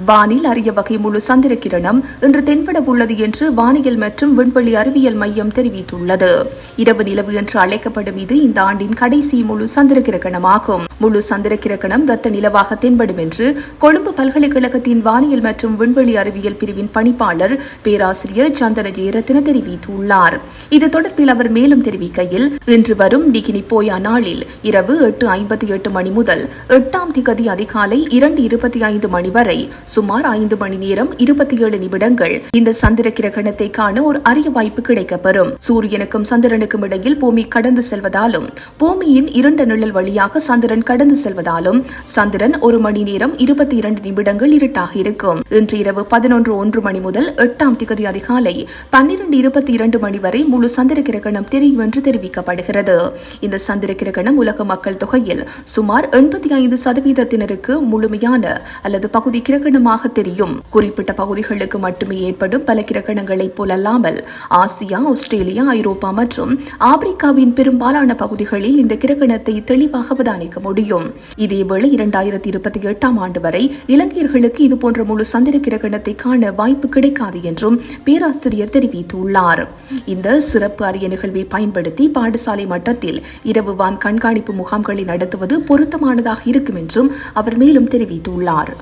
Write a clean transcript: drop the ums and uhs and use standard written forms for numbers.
வானில் அரிய வகை முழு சந்திர கிரணம் இன்று தென்பட உள்ளது என்று வானியல் மற்றும் விண்வெளி அறிவியல் மையம் தெரிவித்துள்ளது. இரவு நிலவு என்று அழைக்கப்படும் இது இந்த ஆண்டின் கடைசி முழு சந்திர கிரகணமாகும். முழு சந்திர கிரகணம் இரத்த நிலவாக தென்படும் என்று கொழும்பு பல்கலைக்கழகத்தின் வானியல் மற்றும் விண்வெளி அறிவியல் பிரிவின் பணிப்பாளர் பேராசிரியர் சந்தன ஜெயரத்ன தெரிவித்துள்ளார். இது தொடர்பில் அவர் மேலும் தெரிவிக்கையில், இன்று வரும் நிகினி போயா நாளில் இரவு 8:58 மணி முதல் 8ஆம் திகதி அதிகாலை 2:25 மணி வரை சுமார் 5 மணி நேரம் 27 நிமிடங்கள் இந்த சந்திர கிரகணத்தை காண ஒரு அரிய வாய்ப்பு கிடைக்கப்பெறும். சூரியனுக்கும் சந்திரனுக்கும் இடையில் பூமி கடந்து செல்வதாலும் பூமியின் இருண்ட நிழல் வழியாக சந்திரன் கடந்து செல்வதாலும் சந்திரன் 1 மணி நேரம் 22 நிமிடங்கள் இருட்டாக இருக்கும். இன்று இரவு 11:01 மணி முதல் 8ஆம் திகதி அதிகாலை 12:22 மணி வரை முழு சந்திர கிரகணம் தெரியும் என்று தெரிவிக்கப்படுகிறது. இந்த சந்திர கிரகணம் உலக மக்கள் தொகையில் சுமார் 85% முழுமையான அல்லது பகுதி கிரகணமாக தெரியும். குறிப்பிட்ட பகுதிகளுக்கு மட்டுமே ஏற்படும் பல கிரகணங்களைப் போலல்லாமல் ஆசியா, ஆஸ்திரேலியா, ஐரோப்பா மற்றும் ஆப்பிரிக்காவின் பெரும்பாலான பகுதிகளில் இந்த கிரகணத்தை தெளிவாக அவதானிக்க முடியும். இதேவேளை 2028ஆம் ஆண்டு வரை இலங்கையர்களுக்கு இதுபோன்ற முழு சந்திர கிரகணத்தை காண வாய்ப்பு கிடைக்காது என்றும் பேராசிரியர் தெரிவித்துள்ளார். இந்த சிறப்பு அரிய நிகழ்வை பயன்படுத்தி பாடசாலை மட்டத்தில் இரவு வான் கண்காணிப்பு முகாம்களை நடத்துவது பொருத்தமானதாக இருக்கும் என்றும் அவர் மேலும் தெரிவித்துள்ளார்.